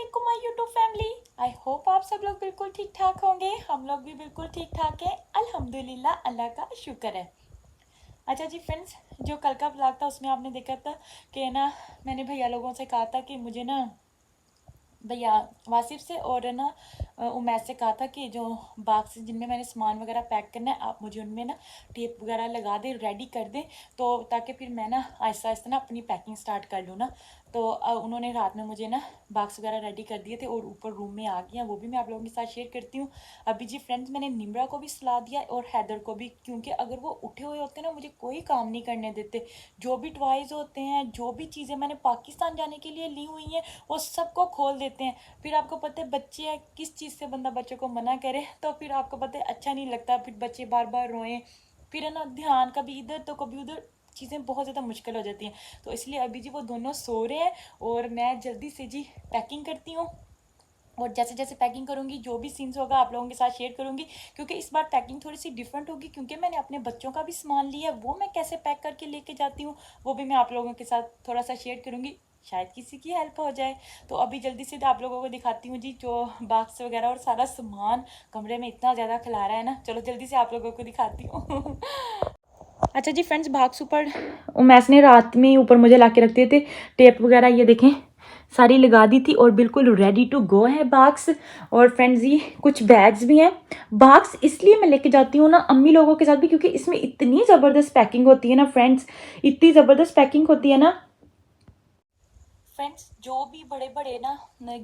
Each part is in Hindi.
अस्सलामुअलैकुम my YouTube family. I hope आप सब लोग बिल्कुल ठीक ठाक होंगे। हम लोग भी बिल्कुल ठीक ठाक हैं, अल्हम्दुलिल्लाह, अल्लाह का शुक्र है। अच्छा जी फ्रेंड्स, जो कल का ब्लॉग था उसमें आपने देखा था कि ना मैंने भैया लोगों से कहा था कि मुझे ना भैया वासिफ से और ना उमैद से कहा था कि जो बॉक्स जिनमें मैंने सामान वगैरह पैक करना है आप मुझे उनमें ना टेप वगैरह लगा दें, रेडी कर दें, तो ताकि फिर मैं ना आहिस्ता आहिस्ता ना अपनी पैकिंग स्टार्ट कर लूँ ना। तो उन्होंने रात में मुझे ना बॉक्स वगैरह रेडी कर दिए थे और ऊपर रूम में आ गया, वो भी मैं आप लोगों के साथ शेयर करती हूँ। अभी जी फ्रेंड्स, मैंने निम्रा को भी सलाह दिया और हैदर को भी, क्योंकि अगर वो उठे हुए होते ना मुझे कोई काम नहीं करने देते। जो भी टॉयज़ होते हैं, जो भी चीज़ें मैंने पाकिस्तान जाने के लिए ली हुई हैं, वो सबको खोल देते हैं। फिर आपको पता है बच्चे हैं, किस चीज़ से बंदा बच्चों को मना करे तो फिर आपको पता है अच्छा नहीं लगता, फिर बच्चे बार बार रोएं, फिर है ना ध्यान कभी इधर तो कभी उधर, चीज़ें बहुत ज़्यादा मुश्किल हो जाती हैं। तो इसलिए अभी जी वो दोनों सो रहे हैं और मैं जल्दी से जी पैकिंग करती हूँ। और जैसे जैसे पैकिंग करूँगी जो भी सीन्स होगा आप लोगों के साथ शेयर करूँगी, क्योंकि इस बार पैकिंग थोड़ी सी डिफरेंट होगी, क्योंकि मैंने अपने बच्चों का भी सामान लिया है, वो मैं कैसे पैक करके लेके जाती हूँ वो भी मैं आप लोगों के साथ थोड़ा सा शेयर करूँगी, शायद किसी की हेल्प हो जाए। तो अभी जल्दी से आप लोगों को दिखाती हूँ जी जो बॉक्स वगैरह और सारा सामान कमरे में इतना ज़्यादा खिला रहा है ना, चलो जल्दी से आप लोगों को दिखाती हूँ। अच्छा जी फ्रेंड्स, बॉक्स ऊपर उमैस ने रात में ऊपर मुझे ला के रख दिए थे, टेप वगैरह ये देखें सारी लगा दी थी और बिल्कुल रेडी टू गो है बॉक्स। और फ्रेंड्स ये कुछ बैग्स भी हैं। बॉक्स इसलिए मैं लेके जाती हूँ ना अम्मी लोगों के साथ भी, क्योंकि इसमें इतनी ज़बरदस्त पैकिंग होती है ना फ्रेंड्स, इतनी ज़बरदस्त पैकिंग होती है ना फ्रेंड्स। जो भी बड़े बड़े ना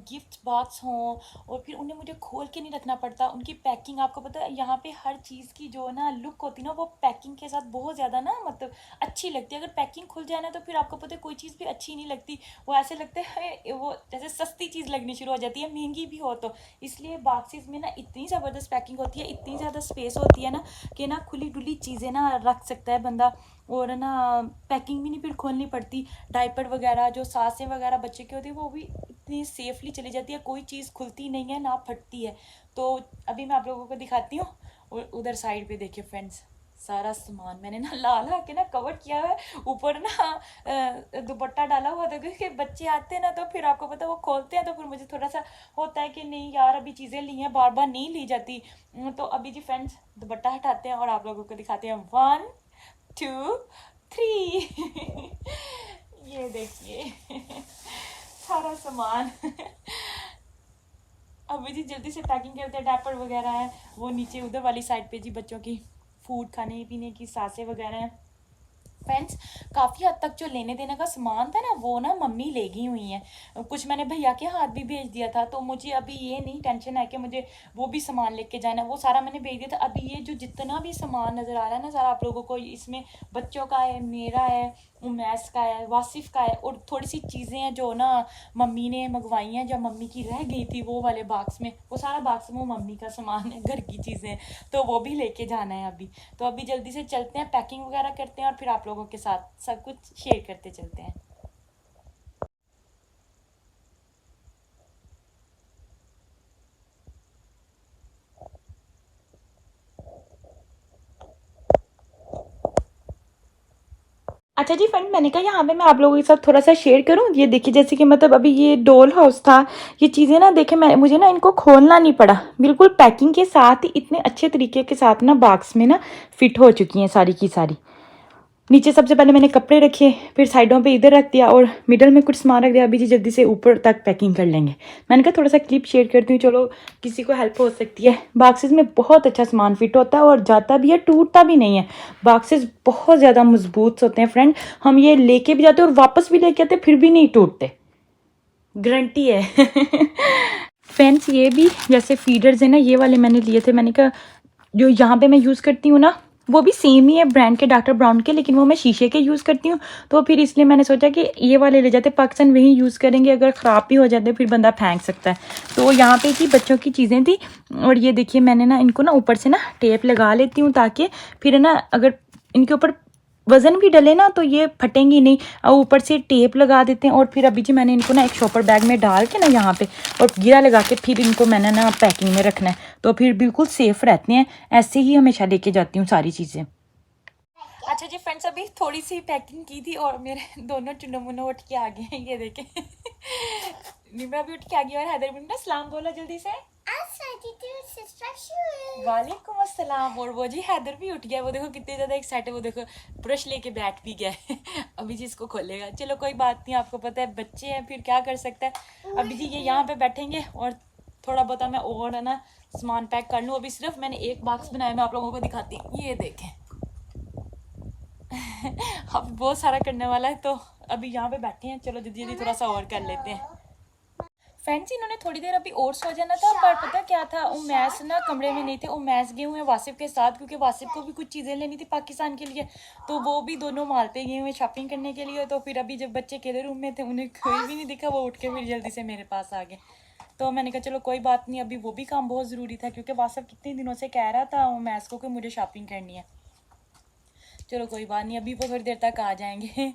गिफ्ट बॉक्स हों और फिर उन्हें मुझे खोल के नहीं रखना पड़ता, उनकी पैकिंग आपको पता है यहाँ पे हर चीज़ की जो ना लुक होती है ना वो पैकिंग के साथ बहुत ज़्यादा ना मतलब अच्छी लगती है। अगर पैकिंग खुल जाए ना तो फिर आपको पता है कोई चीज़ भी अच्छी नहीं लगती, वो ऐसे लगता है वो जैसे सस्ती चीज़ लगनी शुरू हो जाती है, महंगी भी हो तो। इसलिए बॉक्सेस में ना इतनी ज़बरदस्त पैकिंग होती है, इतनी ज़्यादा स्पेस होती है ना कि ना खुली डुली चीज़ें ना रख सकता है बंदा, और ना पैकिंग भी नहीं फिर खोलनी पड़ती। डायपर वगैरह जो सांसें वगैरह बच्चे की होती है वो भी इतनी सेफली चली जाती है, कोई चीज़ खुलती नहीं है ना फटती है। तो अभी मैं आप लोगों को दिखाती हूँ। और उधर साइड पे देखिए फ्रेंड्स, सारा सामान मैंने ना ला ला के ना कवर किया है, ऊपर ना दुपट्टा डाला हुआ था, क्योंकि बच्चे आते हैं ना तो फिर आपको पता है वो खोलते हैं तो फिर मुझे थोड़ा सा होता है कि नहीं यार अभी चीज़ें ली हैं, बार बार नहीं ली जाती। तो अभी जी फ्रेंड्स दुपट्टा हटाते हैं और आप लोगों को दिखाते हैं। 1 2 3। ये देखिए सारा सामान। अभी जी जल्दी से पैकिंग करते हैं। डायपर वगैरह है वो नीचे उधर वाली साइड पे जी, बच्चों की फूड खाने पीने की सांसें वगैरह हैं। फ्रेंड्स काफ़ी हद तक जो लेने देने का सामान था ना वो ना मम्मी ले गई हुई हैं, कुछ मैंने भैया के हाथ भी भेज दिया था, तो मुझे अभी ये नहीं टेंशन है कि मुझे वो भी सामान लेके जाना है, वो सारा मैंने भेज दिया था। अभी ये जो जितना भी सामान नज़र आ रहा है ना सारा आप लोगों को, इसमें बच्चों का है, मेरा है, उमैस का है, वासिफ का है, और थोड़ी सी चीज़ें हैं जो ना मम्मी ने मंगवाई हैं, जब मम्मी की रह गई थी वो वाले बॉक्स में, वो सारा बॉक्स में वो मम्मी का सामान है, घर की चीज़ें, तो वो भी लेके जाना है अभी। तो अभी जल्दी से चलते हैं, पैकिंग वगैरह करते हैं और फिर आप लोगों के साथ सब कुछ शेयर करते चलते हैं। अच्छा जी फ्रेंड, मैंने कहा यहाँ पे मैं आप लोगों के साथ थोड़ा सा शेयर करूँ। ये देखिए जैसे कि मतलब अभी ये डोल हाउस था, ये चीज़ें ना देखे मैं मुझे ना इनको खोलना नहीं पड़ा, बिल्कुल पैकिंग के साथ ही इतने अच्छे तरीके के साथ ना बॉक्स में ना फिट हो चुकी हैं सारी की सारी। नीचे सबसे पहले मैंने कपड़े रखे, फिर साइडों पे इधर रख दिया और मिडल में कुछ सामान रख दिया। अभी जी जल्दी से ऊपर तक पैकिंग कर लेंगे। मैंने कहा थोड़ा सा क्लिप शेयर करती हूँ, चलो किसी को हेल्प हो सकती है। बॉक्सेस में बहुत अच्छा सामान फिट होता है और जाता भी है, टूटता भी नहीं है। बॉक्सेस बहुत ज़्यादा मजबूत होते हैं फ्रेंड, हम ये लेके भी जाते हैं और वापस भी लेके आते फिर भी नहीं टूटते, गारंटी है। फ्रेंड्स ये भी जैसे फीडर्स है ना, ये वाले मैंने लिए थे। मैंने कहा जो यहाँ पे मैं यूज़ करती हूँ ना वो भी सेम ही है ब्रांड के, डॉक्टर ब्राउन के, लेकिन वो मैं शीशे के यूज़ करती हूँ, तो फिर इसलिए मैंने सोचा कि ये वाले ले जाते, पाकिस्तान वही यूज़ करेंगे, अगर ख़राब भी हो जाते फिर बंदा फेंक सकता है। तो यहाँ पे की बच्चों की चीज़ें थी और ये देखिए मैंने ना इनको ना ऊपर से ना टेप लगा लेती हूँ, ताकि फिर ना अगर इनके ऊपर वज़न भी डले ना तो ये फटेंगी नहीं, और ऊपर से टेप लगा देते हैं। और फिर अभी जी मैंने इनको ना एक शॉपर बैग में डाल के ना यहाँ पे और गिरा लगा के फिर इनको मैंने ना पैकिंग में रखना है, तो फिर बिल्कुल सेफ़ रहते हैं। ऐसे ही हमेशा लेके जाती हूँ सारी चीज़ें। अच्छा जी फ्रेंड्स, अभी थोड़ी सी पैकिंग की थी और मेरे दोनों चुनो मुनो उठ के आ गए हैं, ये देखें। निम्रा भी उठ के आ गई और हैदर भी उठा। सलाम बोला जल्दी से। वालेकुम अस्सलाम। और वो जी हैदर भी उठ गया, वो देखो कितने ज़्यादा एक्साइटेड, वो देखो ब्रश लेके बैठ भी गया है। अभी जी इसको खोलेगा। चलो कोई बात नहीं, आपको पता है बच्चे हैं फिर क्या कर सकता है। अभी जी ये यहाँ पे बैठेंगे और थोड़ा बहुत मैं और है ना सामान पैक कर लूँ। अभी सिर्फ मैंने एक बॉक्स बनाया, मैं आप लोगों को दिखाती हूँ, ये देखें। अब बहुत सारा करने वाला है, तो अभी यहाँ पे बैठे हैं। चलो जल्दी जल्दी थोड़ा सा और कर लेते हैं। फ्रेंड्स इन्होंने थोड़ी देर अभी और सो जाना था, पर पता क्या था, उमैस ना कमरे में नहीं थे। उमैस गए हुए हैं वासिफ के साथ, क्योंकि वासिफ को भी कुछ चीज़ें लेनी थी पाकिस्तान के लिए, तो वो भी दोनों माल पे गए हुए शॉपिंग करने के लिए। तो फिर अभी जब बच्चे अकेले रूम में थे, उन्हें कोई भी नहीं दिखा, वो उठ के फिर जल्दी से मेरे पास आ गए। तो मैंने कहा चलो कोई बात नहीं, अभी वो भी काम बहुत ज़रूरी था, क्योंकि वासिफ कितने दिनों से कह रहा था उमैस को कि मुझे शॉपिंग करनी है। चलो कोई बात नहीं, अभी वो थोड़ी देर तक आ जाएंगे।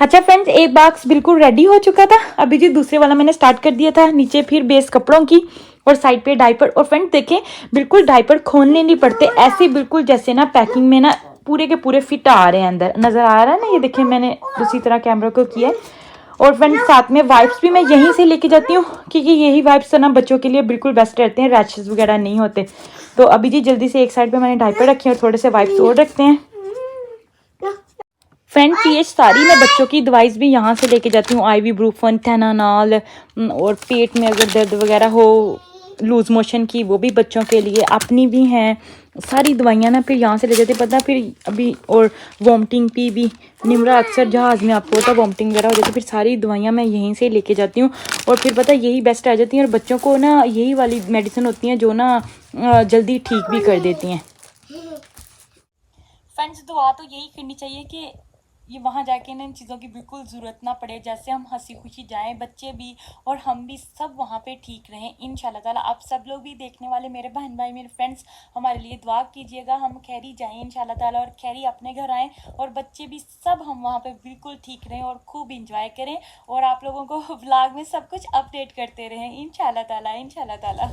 अच्छा फ्रेंड्स, एक बॉक्स बिल्कुल रेडी हो चुका था। अभी जी दूसरे वाला मैंने स्टार्ट कर दिया था। नीचे फिर बेस कपड़ों की और साइड पे डायपर। और फ्रेंड्स देखें, बिल्कुल डायपर खोलने नहीं पड़ते, ऐसे बिल्कुल जैसे ना पैकिंग में ना पूरे के पूरे फिट आ रहे हैं, अंदर नज़र आ रहा है ना। ये देखें मैंने दूसरी तरह कैमरा को किया है। और फ्रेंड्स साथ में वाइप्स भी मैं यहीं से लेके जाती हूँ, क्योंकि यही वाइप्स ना बच्चों के लिए बिल्कुल बेस्ट रहते हैं, रैशेस वगैरह नहीं होते। तो अभी जी जल्दी से एक साइड पर मैंने डायपर रखे हैं और थोड़े से वाइप्स और रखते हैं। फ्रेंड्स ये सारी मैं बच्चों की दवाइस भी यहाँ से लेके जाती हूँ, आइबुप्रोफेन, थेनानॉल, और पेट में अगर दर्द वगैरह हो, लूज मोशन की, वो भी बच्चों के लिए, अपनी भी हैं सारी दवाइयाँ ना फिर यहाँ से ले जाते। पता फिर अभी और वॉमिटिंग की भी, निम्रा अक्सर जहाज़ में आपको होता है वॉमिटिंग वगैरह हो जाती है, फिर सारी दवाइयाँ मैं यहीं से लेके जाती हूँ। और फिर पता यही बेस्ट आ जाती हैं, और बच्चों को ना यही वाली मेडिसिन होती हैं जो ना जल्दी ठीक भी कर देती हैं। फ्रेंड्स दुआ तो यही करनी चाहिए कि ये वहाँ जाके ना इन चीज़ों की बिल्कुल ज़रूरत ना पड़े, जैसे हम हंसी खुशी जाएं, बच्चे भी और हम भी सब वहाँ पे ठीक रहें इंशाल्लाह ताला। आप सब लोग भी देखने वाले मेरे बहन भाई मेरे फ्रेंड्स हमारे लिए दुआ कीजिएगा, हम खैरी जाएं इंशाल्लाह ताला और खैरी अपने घर आएँ, और बच्चे भी सब हम वहाँ पे बिल्कुल ठीक रहें और खूब इंजॉय करें, और आप लोगों को व्लॉग में सब कुछ अपडेट करते रहें इंशाल्लाह ताला इंशाल्लाह ताला।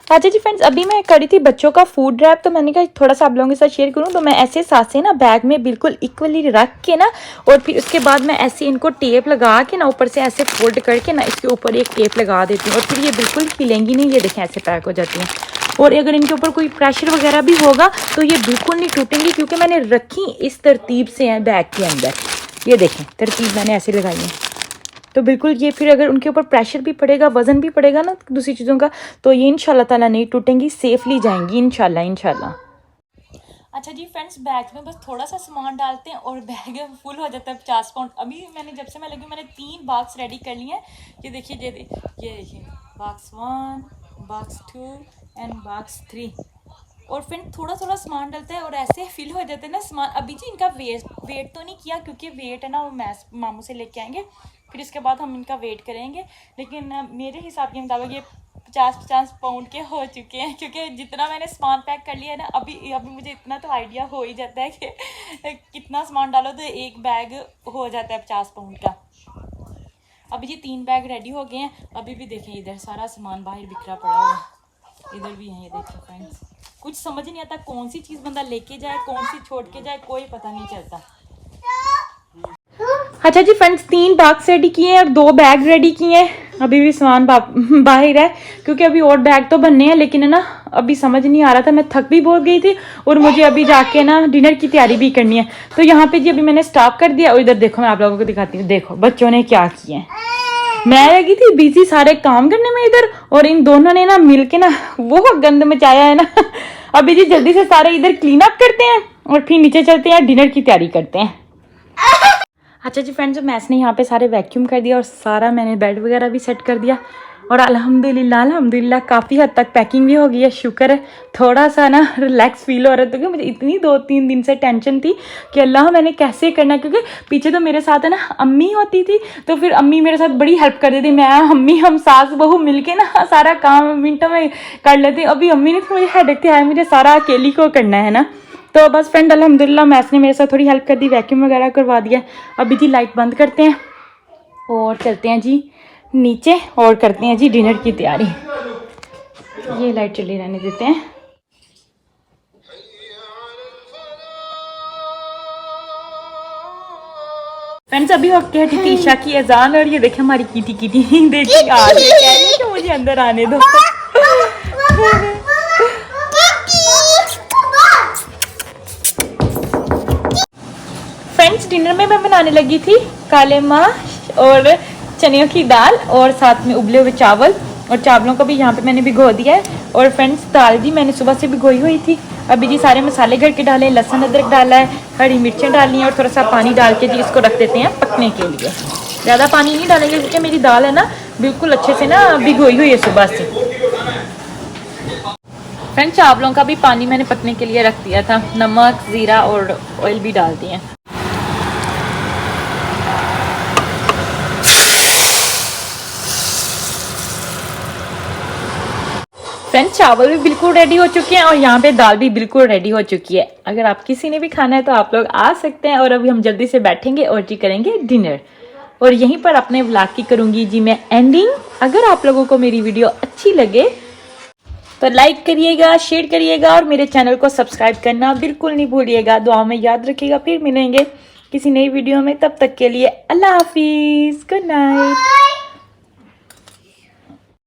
अच्छा जी फ्रेंड्स, अभी मैं करी थी बच्चों का फूड रैप, तो मैंने कहा थोड़ा सा आप लोगों के साथ शेयर करूं। तो मैं ऐसे साथ से ना बैग में बिल्कुल इक्वली रख के ना, और फिर उसके बाद मैं ऐसे इनको टेप लगा के ना ऊपर से ऐसे फोल्ड करके ना इसके ऊपर एक टेप लगा देती हूँ, और फिर ये बिल्कुल हिलेंगी नहीं। ये देखें ऐसे पैक हो जाती हैं, और अगर इनके ऊपर कोई प्रेशर वगैरह भी होगा तो ये बिल्कुल नहीं टूटेंगी, क्योंकि मैंने रखी इस तरतीब से हैं बैग के अंदर। ये देखें तरतीब मैंने ऐसे लगाई है, तो बिल्कुल ये फिर अगर उनके ऊपर प्रेशर भी पड़ेगा, वज़न भी पड़ेगा ना दूसरी चीज़ों का, तो ये इंशाल्लाह ताला नहीं टूटेंगी, सेफली जाएंगी इंशाल्लाह इंशाल्लाह। अच्छा जी फ्रेंड्स, बैग में बस थोड़ा सा सामान डालते हैं और बैग फुल हो जाता है 50 पाउंड। अभी मैंने जब से मैं लगी मैंने 3 बॉक्स रेडी कर लिए हैं। ये देखिए ये देखिए बॉक्स 1, बॉक्स 2 एंड बॉक्स 3। और फिर थोड़ा थोड़ा सामान डलता है और ऐसे फिल हो जाते हैं ना सामान। अभी जी इनका वेट तो नहीं किया, क्योंकि वेट है ना वो मामू से लेके आएंगे, फिर इसके बाद हम इनका वेट करेंगे। लेकिन मेरे हिसाब के मुताबिक ये 50-50 पाउंड के हो चुके हैं, क्योंकि जितना मैंने सामान पैक कर लिया है ना, अभी मुझे इतना तो आइडिया हो ही जाता है कि कितना सामान डालो तो एक बैग हो जाता है 50 पाउंड का। अभी जी 3 बैग रेडी हो गए हैं। अभी भी देखें इधर सारा सामान बाहर बिखरा पड़ा हुआ है, इधर भी है। ये देखिए फ्रेंड्स, कुछ समझ नहीं आता कौन सी चीज़ बंदा लेके जाए कौन सी छोड़ के जाए, कोई पता नहीं चलता। अच्छा जी फ्रेंड्स, 3 बॉक्स रेडी किए हैं और 2 बैग रेडी किए हैं। अभी भी सामान बाहर है, क्योंकि अभी और बैग तो बनने हैं, लेकिन है ना अभी समझ नहीं आ रहा था, मैं थक भी बहुत गई थी और मुझे अभी जाके ना डिनर की तैयारी भी करनी है। तो यहाँ पे जी अभी मैंने स्टॉप कर दिया, और इधर देखो मैं आप लोगों को दिखाती हूँ। देखो बच्चों ने क्या किया है, मैं लगी थी बिजी सारे काम करने में इधर, और इन दोनों ने ना मिलके ना वो गंद मचाया है ना। अभी जी जल्दी से सारे इधर क्लीन अप करते हैं और फिर नीचे चलते हैं, डिनर की तैयारी करते हैं। अच्छा जी फ्रेंड्स, मैस ने यहाँ पे सारे वैक्यूम कर दिया और सारा मैंने बेड वगैरह भी सेट कर दिया, और अल्हम्दुलिल्लाह काफ़ी हद तक पैकिंग भी हो गई है। शुक्र है, थोड़ा सा ना रिलैक्स फील हो रहा था, क्योंकि मुझे इतनी 2-3 दिन से टेंशन थी कि अल्लाह मैंने कैसे करना, क्योंकि पीछे तो मेरे साथ है ना अम्मी होती थी, तो फिर अम्मी मेरे साथ बड़ी हेल्प कर देती, मैं अम्मी हम सास बहू मिलके ना सारा काम मिनटों में कर लेते। अभी अम्मी ने तो मुझे हेडेक दिया है, मुझे सारा अकेली को करना है ना। तो बस फ्रेंड अल्हम्दुलिल्लाह मैस ने मेरे साथ थोड़ी हेल्प कर दी, वैक्यूम वगैरह करवा दिया। अभी जी लाइट बंद करते हैं और चलते हैं जी नीचे और करते हैं जी डिनर की तैयारी। ये लाइट चली रहने देते हैं। फ्रेंड्स अभी हो गया थी ईशा की अजान और ये देखे हमारी कीटी कीटी देखिए आ रही है, कह रही है कि मुझे अंदर आने दो। फ्रेंड्स डिनर में मैं बनाने लगी थी काले माश और चनियों की दाल और साथ में उबले हुए चावल, और चावलों को भी यहाँ पे मैंने भिगो दिया है। और फ्रेंड्स दाल जी मैंने सुबह से भिगोई हुई थी। अभी जी सारे मसाले घर के डाले, लहसुन अदरक डाला है, हरी मिर्चें डाली हैं और थोड़ा सा पानी डाल के जी इसको रख देते हैं पकने के लिए। ज़्यादा पानी नहीं डालेंगे क्योंकि मेरी दाल है ना बिल्कुल अच्छे से ना भिगोई हुई है सुबह से। फ्रेंड्स चावलों का भी पानी मैंने पकने के लिए रख दिया था, नमक ज़ीरा और ऑयल भी डाल दिए। फ्रेंड्स चावल भी बिल्कुल रेडी हो चुके हैं और यहाँ पे दाल भी बिल्कुल रेडी हो चुकी है। अगर आप किसी ने भी खाना है तो आप लोग आ सकते हैं। और अभी हम जल्दी से बैठेंगे और जी करेंगे डिनर, और यहीं पर अपने व्लॉग की करूँगी जी मैं एंडिंग। अगर आप लोगों को मेरी वीडियो अच्छी लगे तो लाइक करिएगा, शेयर करिएगा और मेरे चैनल को सब्सक्राइब करना बिल्कुल नहीं भूलिएगा। दुआ में याद रखिएगा। फिर मिलेंगे किसी नई वीडियो में, तब तक के लिए अल्लाह हाफिज़, गुड नाइट।